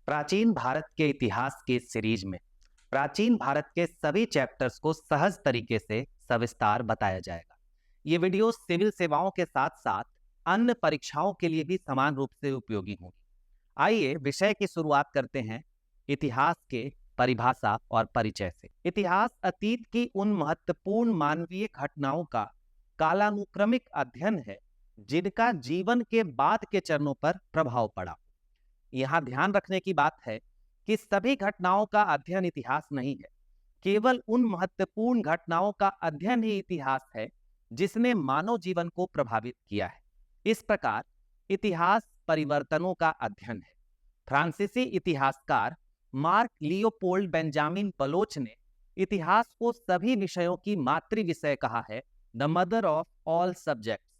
प्राचीन भारत के इतिहास के सीरीज में प्राचीन भारत के सभी चैप्टर्स को सहज तरीके से सविस्तार बताया जाएगा। ये वीडियो सिविल सेवाओं के साथ साथ अन्य परीक्षाओं के लिए भी समान रूप से उपयोगी होंगी। आइए विषय की शुरुआत करते हैं इतिहास के परिभाषा और परिचय से। इतिहास अतीत की उन महत्वपूर्ण मानवीय घटनाओं का कालानुक्रमिक अध्ययन है जिनका जीवन के बाद के चरणों पर प्रभाव पड़ा। यहाँ ध्यान रखने की बात है कि सभी घटनाओं का अध्ययन इतिहास नहीं है, केवल उन महत्वपूर्ण घटनाओं का अध्ययन ही इतिहास है जिसने मानव जीवन को प्रभावित किया है। इस प्रकार इतिहास परिवर्तनों का अध्ययन है। फ्रांसीसी इतिहासकार मार्क लियोपोल्ड बेंजामिन बलोच ने इतिहास को सभी विषयों की मातृ विषय कहा है, the mother of all subjects.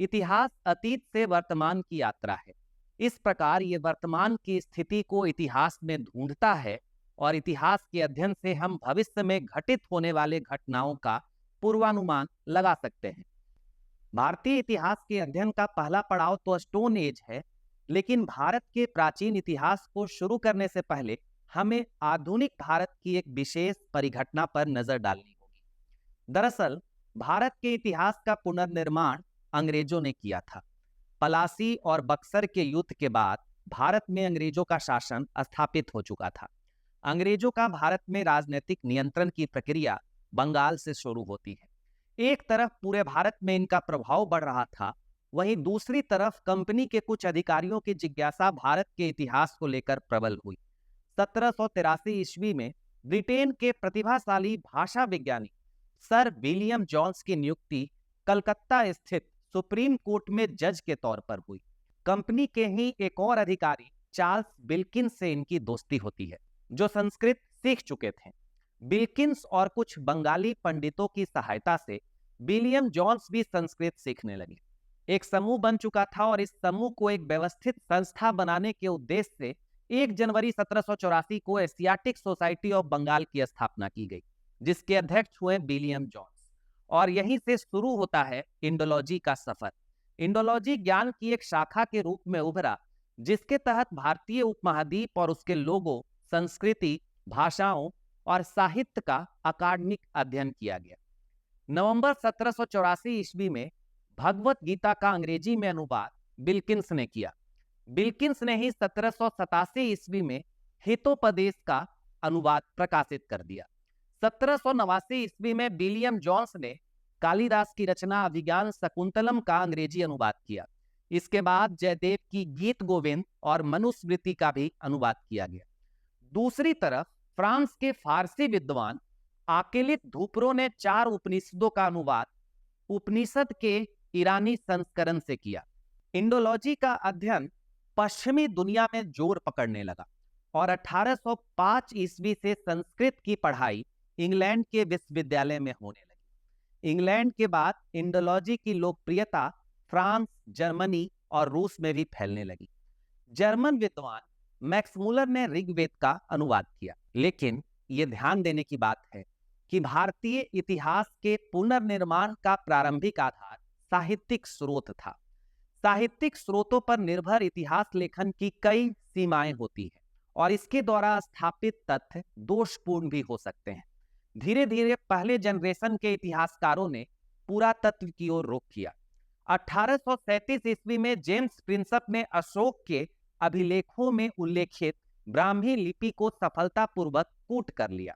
इतिहास अतीत से वर्तमान की यात्रा है। इस प्रकार ये वर्तमान की स्थिति को इतिहास में ढूंढता है और इतिहास के अध्ययन से हम भविष्य में घटित होने वाले घटनाओं का पूर्वानुमान लगा सकते हैं। भारतीय इतिहास के अध्ययन का पहला पड़ाव तो स्टोन एज है, लेकिन भारत के प्राचीन इतिहास को शुरू करने से पहले हमें आधुनिक भारत की एक विशेष परिघटना पर नजर डालनी होगी। दरअसल भारत के इतिहास का पुनर्निर्माण अंग्रेजों ने किया था। पलासी और बक्सर के युद्ध के बाद भारत में अंग्रेजों का शासन स्थापित हो चुका था। अंग्रेजों का भारत में राजनीतिक नियंत्रण की प्रक्रिया बंगाल से शुरू होती है। एक तरफ पूरे भारत में इनका प्रभाव बढ़ रहा था, वहीं दूसरी तरफ कंपनी के कुछ अधिकारियों की जिज्ञासा भारत के इतिहास को लेकर प्रबल हुई। 1783 ईस्वी में ब्रिटेन के प्रतिभाशाली भाषा विज्ञानी सर विलियम जोन्स की नियुक्ति कलकत्ता स्थित सुप्रीम कोर्ट में जज के तौर पर हुई। कंपनी के ही एक और अधिकारी चार्ल्स विल्किंस से इनकी दोस्ती होती है, जो संस्कृत सीख चुके थे। विल्किंस और कुछ बंगाली पंडितों की सहायता से विलियम जोन्स भी संस्कृत सीखने लगे। एक समूह बन चुका था और इस समूह को एक व्यवस्थित संस्था बनाने के उद्देश्य से 1 जनवरी 1784 को एशियाटिक सोसाइटी ऑफ बंगाल की स्थापना की गई, जिसके अध्यक्ष हुए विलियम जोन्स। और यहीं से शुरू होता है इंडोलॉजी का सफर। इंडोलॉजी ज्ञान की एक शाखा के रूप में उभरा, जिसके तहत भारतीय उपमहाद्वीप और उसके लोगों, संस्कृति, भाषाओं और साहित्य का अकादमिक अध्ययन किया गया। नवंबर 1784 ईस्वी में भगवत गीता का अंग्रेजी में अनुवाद विल्किंस ने किया। विल्किंस ने ही 1787 ईस्वी में हितोपदेश का अनुवाद प्रकाशित कर दिया। 1789 ईस्वी में विलियम जोन्स ने कालिदास की रचना अभिज्ञान शकुंतलम का अंग्रेजी अनुवाद किया। इसके बाद जयदेव की गीत गोविंद और मनुस्मृति का भी अनुवाद किया गया। दूसरी तरफ फ्रांस के फारसी विद्वान आकेलिक धूपरो ने 4 उपनिषदों का अनुवाद उपनिषद के ईरानी संस्करण से किया। इंडोलॉजी का अध्ययन पश्चिमी दुनिया में जोर पकड़ने लगा और 1805 ईस्वी से संस्कृत की पढ़ाई इंग्लैंड के विश्वविद्यालय में होने लगी। इंग्लैंड के बाद इंडोलॉजी की लोकप्रियता फ्रांस, जर्मनी और रूस में भी फैलने लगी। जर्मन विद्वान मैक्स मुलर ने ऋग्वेद का अनुवाद किया। लेकिन यह ध्यान देने की बात है कि भारतीय इतिहास के पुनर्निर्माण का प्रारंभिक आधार साहित्यिक स्रोत था। साहित्यिक स्रोतों पर निर्भर इतिहास लेखन की कई सीमाएं होती हैं और इसके द्वारा स्थापित तथ्य दोषपूर्ण भी हो सकते हैं। धीरे धीरे पहले जनरेशन के इतिहासकारों ने पुरातत्व की ओर रुख किया। 1837 ईस्वी में जेम्स प्रिंसप ने अशोक के अभिलेखों में उल्लेखित ब्राह्मी लिपि को सफलतापूर्वक कूट कर लिया।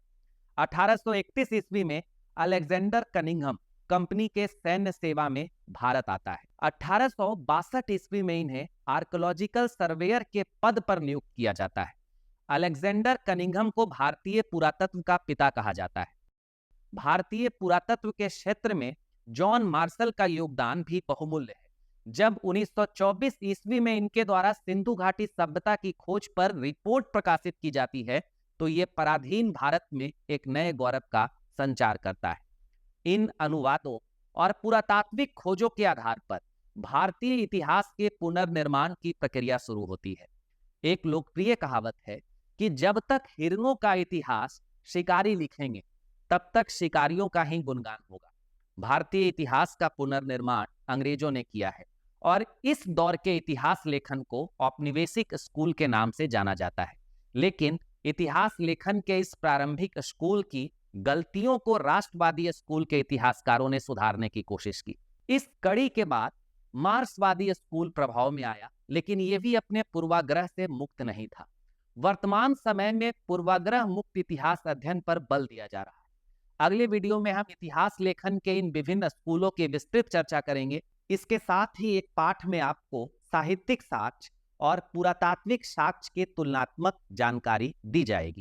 1831 ईस्वी में अलेक्जेंडर कनिंघम कंपनी के सैन्य सेवा में भारत आता है। 1862 ईस्वी में इन्हें आर्कियोलॉजिकल सर्वेयर के पद पर नियुक्त किया जाता है। अलेक्जेंडर कनिंघम को भारतीय पुरातत्व का पिता कहा जाता है। भारतीय पुरातत्व के क्षेत्र में जॉन मार्शल का योगदान भी बहुमूल्य है। जब 1924 ईस्वी में इनके द्वारा सिंधु घाटी सभ्यता की खोज पर रिपोर्ट प्रकाशित की जाती है, तो ये पराधीन भारत में एक नए गौरव का संचार करता है। इन अनुवादों और पुरातात्विक खोजों के आधार पर भारतीय इतिहास के पुनर्निर्माण की प्रक्रिया शुरू होती है। एक लोकप्रिय कहावत है कि जब तक हिरणों का इतिहास शिकारी लिखेंगे, तब तक शिकारियों का ही गुणगान होगा। भारतीय इतिहास का पुनर्निर्माण अंग्रेजों ने किया है और इस दौर के इतिहास लेखन को औपनिवेशिक स्कूल के नाम से जाना जाता है। लेकिन इतिहास लेखन के इस प्रारंभिक स्कूल की गलतियों को राष्ट्रवादी स्कूल के इतिहासकारों ने सुधारने की कोशिश की। इस कड़ी के बाद मार्क्सवादी स्कूल प्रभाव में आया, लेकिन यह भी अपने पूर्वाग्रह से मुक्त नहीं था। वर्तमान समय में पूर्वाग्रह मुक्त इतिहास अध्ययन पर बल दिया जा रहा है। अगले वीडियो में हम इतिहास लेखन के इन विभिन्न स्कूलों की विस्तृत चर्चा करेंगे। इसके साथ ही एक पाठ में आपको साहित्यिक साक्ष्य और पुरातात्विक साक्ष्य की तुलनात्मक जानकारी दी जाएगी।